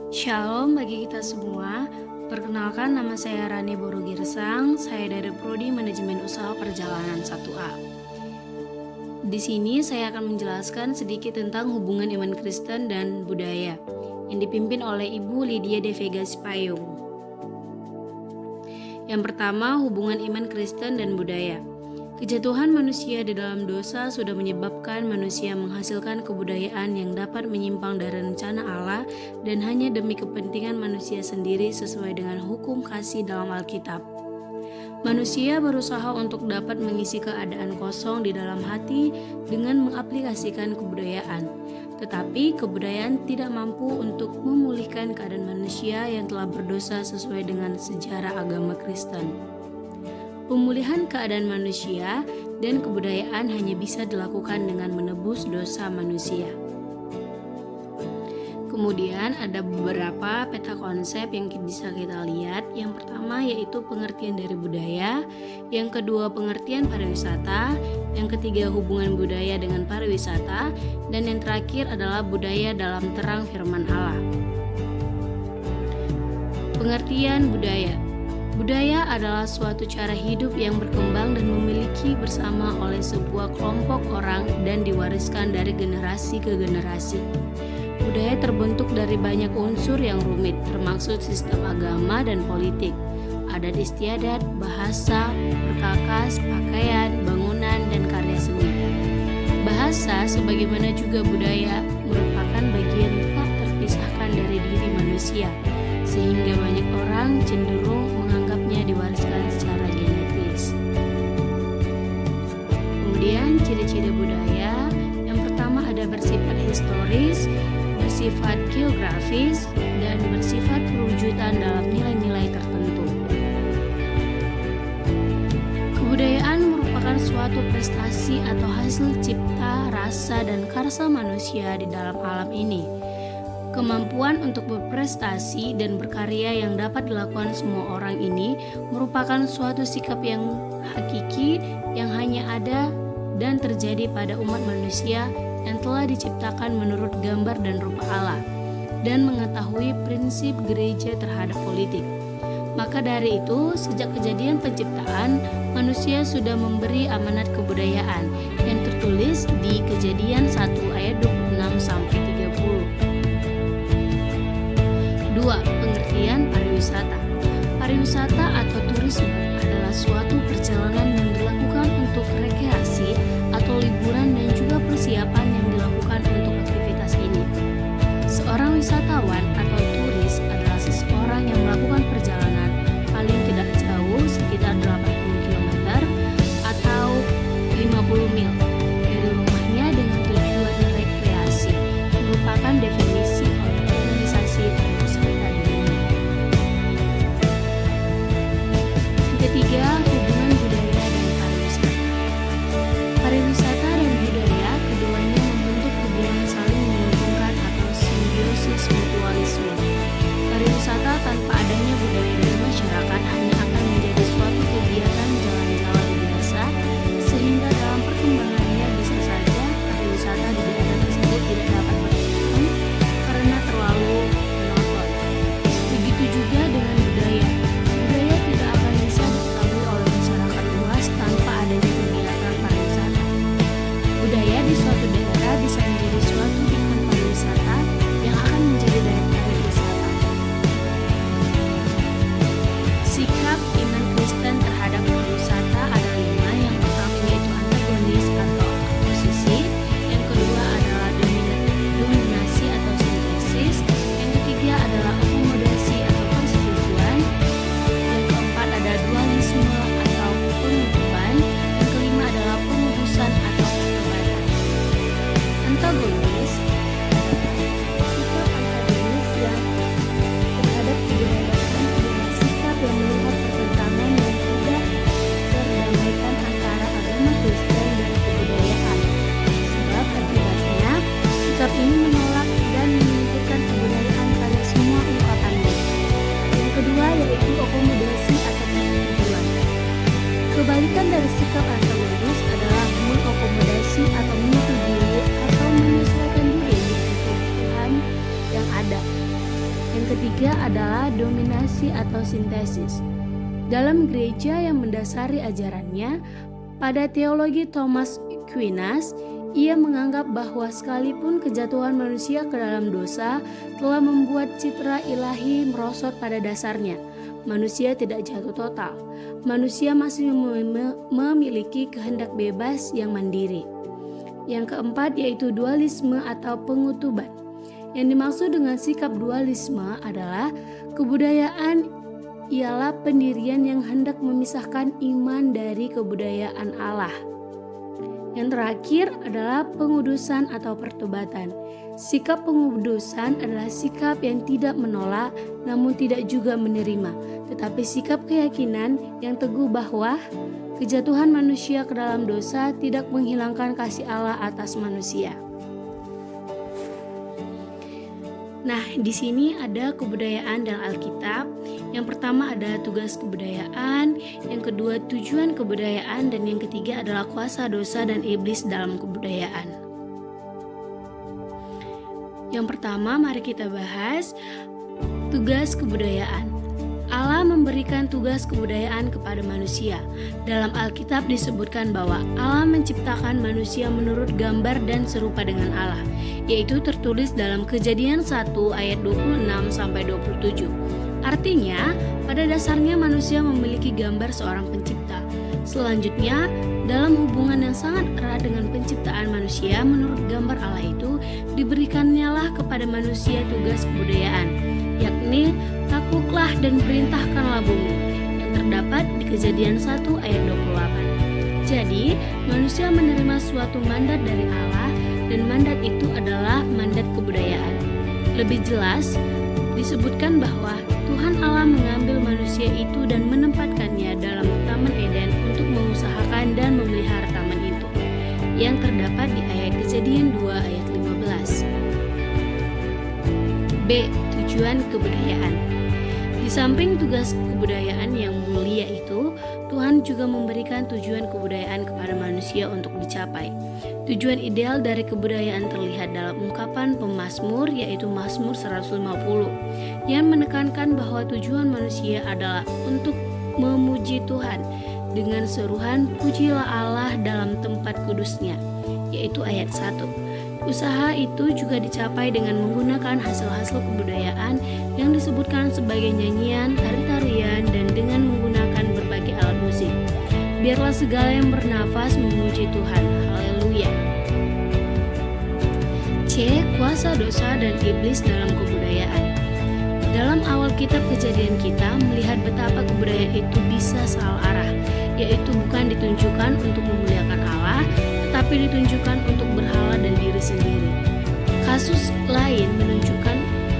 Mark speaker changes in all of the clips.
Speaker 1: Shalom bagi kita semua. Perkenalkan, nama saya Rani Boru Girsang. Saya dari Prodi Manajemen Usaha Perjalanan 1A. Di sini saya akan menjelaskan sedikit tentang hubungan iman Kristen dan budaya yang dipimpin oleh Ibu Lydia De Vega Sipayung. Yang pertama, hubungan iman Kristen dan budaya. Kejatuhan manusia di dalam dosa sudah menyebabkan manusia menghasilkan kebudayaan yang dapat menyimpang dari rencana Allah dan hanya demi kepentingan manusia sendiri sesuai dengan hukum kasih dalam Alkitab. Manusia berusaha untuk dapat mengisi keadaan kosong di dalam hati dengan mengaplikasikan kebudayaan. Tetapi kebudayaan tidak mampu untuk memulihkan keadaan manusia yang telah berdosa sesuai dengan sejarah agama Kristen. Pemulihan keadaan manusia dan kebudayaan hanya bisa dilakukan dengan menebus dosa manusia. Kemudian ada beberapa peta konsep yang bisa kita lihat. Yang pertama yaitu pengertian dari budaya, yang kedua pengertian pariwisata, yang ketiga hubungan budaya dengan pariwisata, dan yang terakhir adalah budaya dalam terang firman Allah. Pengertian budaya. Budaya adalah suatu cara hidup yang berkembang dan memiliki bersama oleh sebuah kelompok orang dan diwariskan dari generasi ke generasi. Budaya terbentuk dari banyak unsur yang rumit, termasuk sistem agama dan politik, adat istiadat, bahasa, perkakas, pakaian, bangunan, dan karya seni. Bahasa, sebagaimana juga budaya, merupakan bagian tak terpisahkan dari diri manusia, sehingga banyak orang cenderung menganggapnya diwariskan secara genetis. Kemudian ciri-ciri budaya, yang pertama ada bersifat historis, bersifat geografis, dan bersifat perwujudan dalam nilai-nilai tertentu. Kebudayaan merupakan suatu prestasi atau hasil cipta, rasa, dan karsa manusia di dalam alam ini. Kemampuan untuk berprestasi dan berkarya yang dapat dilakukan semua orang ini merupakan suatu sikap yang hakiki yang hanya ada dan terjadi pada umat manusia yang telah diciptakan menurut gambar dan rupa Allah dan mengetahui prinsip gereja terhadap politik. Maka dari itu, sejak kejadian penciptaan, manusia sudah memberi amanat kebudayaan yang tertulis di Kejadian 1 ayat 26 sampai 30. 2. Pengertian pariwisata. Pariwisata atau turisme adalah suatu perjalanan yang dilakukan untuk rekreasi atau liburan dan juga persiapan yang dilakukan untuk aktivitas ini. Seorang wisatawan atau turis adalah seseorang yang melakukan perjalanan paling tidak jauh sekitar 80 km atau 50 mil dari rumahnya dengan tujuan rekreasi, merupakan definisi oleh organisasi pariwisata dunia. Ketiga, hubungan budaya dan pariwisata. Pariwisata dan budaya keduanya membentuk hubungan saling menguntungkan atau simbiosis mutualisme Yang ketiga adalah dominasi atau sintesis. Dalam gereja yang mendasari ajarannya, pada teologi Thomas Aquinas, ia menganggap bahwa sekalipun kejatuhan manusia ke dalam dosa telah membuat citra ilahi merosot pada dasarnya, manusia tidak jatuh total. Manusia masih memiliki kehendak bebas yang mandiri. Yang keempat yaitu dualisme atau pengutuban. Yang dimaksud dengan sikap dualisme adalah kebudayaan ialah pendirian yang hendak memisahkan iman dari kebudayaan Allah. Yang terakhir adalah pengudusan atau pertobatan. Sikap pengudusan adalah sikap yang tidak menolak namun tidak juga menerima, tetapi sikap keyakinan yang teguh bahwa kejatuhan manusia ke dalam dosa tidak menghilangkan kasih Allah atas manusia. Nah, di sini ada kebudayaan dalam Alkitab. Yang pertama ada tugas kebudayaan, yang kedua tujuan kebudayaan, dan yang ketiga adalah kuasa dosa dan iblis dalam kebudayaan. Yang pertama, mari kita bahas tugas kebudayaan. Allah memberikan tugas kebudayaan kepada manusia. Dalam Alkitab disebutkan bahwa Allah menciptakan manusia menurut gambar dan serupa dengan Allah, yaitu tertulis dalam Kejadian 1 ayat 26-27. Artinya, pada dasarnya manusia memiliki gambar seorang pencipta. Selanjutnya, dalam hubungan yang sangat erat dengan penciptaan manusia, menurut gambar Allah itu, diberikannya kepada manusia tugas kebudayaan, yakni takluklah dan perintahkanlah bumi, yang terdapat di Kejadian 1 ayat 28. Jadi, manusia menerima suatu mandat dari Allah, dan mandat itu adalah mandat kebudayaan. Lebih jelas, disebutkan bahwa Tuhan Allah mengambil manusia itu dan menempatkannya dalam Taman Eden untuk mengusahakan dan memelihara taman itu, yang terdapat di ayat Kejadian 2 ayat 15. B. Tujuan kebudayaan. Di samping tugas kebudayaan yang mulia itu, Tuhan juga memberikan tujuan kebudayaan kepada manusia untuk dicapai. Tujuan ideal dari kebudayaan terlihat dalam ungkapan pemazmur, yaitu Mazmur 150, yang menekankan bahwa tujuan manusia adalah untuk memuji Tuhan dengan seruan pujilah Allah dalam tempat kudusnya, yaitu ayat 1. Usaha itu juga dicapai dengan menggunakan hasil-hasil kebudayaan yang disebutkan sebagai nyanyian, tari-tarian, dan dengan menggunakan berbagai alat musik. Biarlah segala yang bernafas memuji Tuhan. Haleluya. C. Kuasa dosa dan iblis dalam kebudayaan. Dalam awal kitab Kejadian kita melihat betapa kebudayaan itu bisa salah arah, yaitu bukan ditunjukkan untuk memuliakan Allah, tetapi ditunjukkan untuk berhala dan diri sendiri. Kasus lain menunjukkan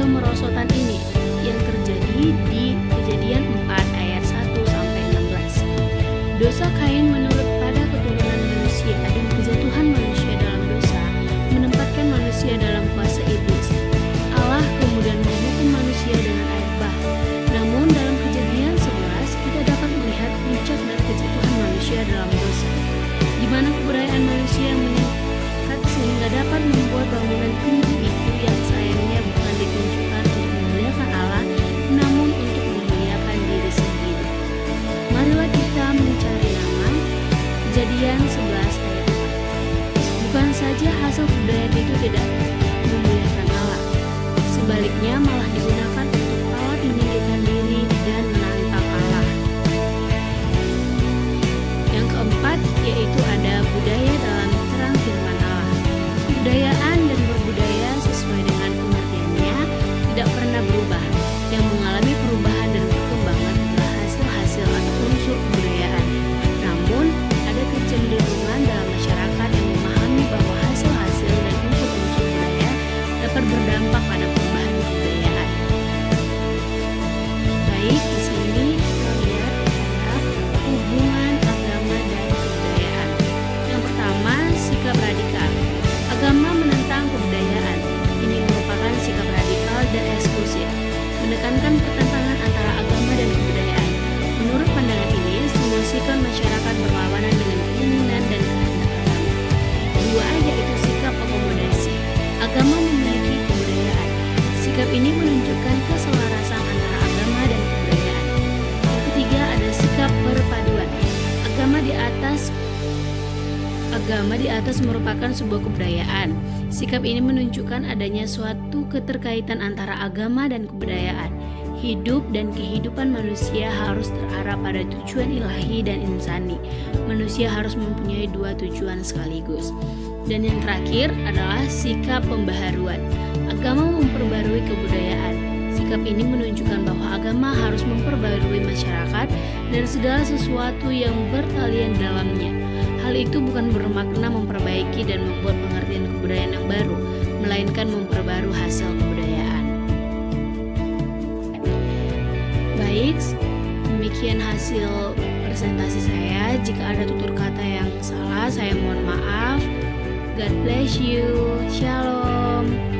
Speaker 1: kemerosotan ini yang terjadi di Kejadian 4 ayat 1-16. Dosa Kain menurut pada keturunan manusia dan kejatuhan manusia dalam dosa menempatkan manusia dalam kuasa iblis. Allah kemudian menghukum manusia dengan air bah. Namun dalam Kejadian 11 kita dapat melihat puncak dari kejatuhan manusia dalam dosa, di mana kebudayaan manusia yang meningkat sehingga dapat membuat bangunan tinggi itu yang sayangnya bukan ditunjukkan untuk memuliakan Allah, namun untuk memuliakan diri sendiri. Marilah kita mencari nama Kejadian 11 ayat 4. Bukan saja hasil kebudayaan itu tidak memuliakan Allah, sebaliknya malah digunakan untuk alat meninggikan diri dan menantang Allah. Yang keempat yaitu ada budaya dalam terang firman Allah. Kebudayaan dan berbudaya sesuai dengan pengertiannya tidak pernah berubah. Yang mengalami perubahan dan perkembangan adalah hasil-hasil atau unsur kebudayaan. Namun, ada kecenderungan dalam masyarakat yang memahami bahwa hasil-hasil dan unsur-unsur budaya dapat berdampak pada perubahan kebudayaan. Baik, di sini kita lihat ada hubungan agama dan kebudayaan. Yang pertama, sikap radikal. Agama menentang kebudayaan. Ini merupakan sikap radikal dan eksklusif, menekankan agama di atas merupakan sebuah kebudayaan. Sikap ini menunjukkan adanya suatu keterkaitan antara agama dan kebudayaan. Hidup dan kehidupan manusia harus terarah pada tujuan ilahi dan insani. Manusia harus mempunyai dua tujuan sekaligus. Dan yang terakhir adalah sikap pembaharuan. Agama memperbarui kebudayaan. Sikap ini menunjukkan bahwa agama harus memperbarui masyarakat dan segala sesuatu yang bertalian dalamnya. Hal itu bukan bermakna memperbaiki dan membuat pengertian kebudayaan yang baru, melainkan memperbarui hasil kebudayaan. Baik, demikian hasil presentasi saya. Jika ada tutur kata yang salah, saya mohon maaf. God bless you. Shalom.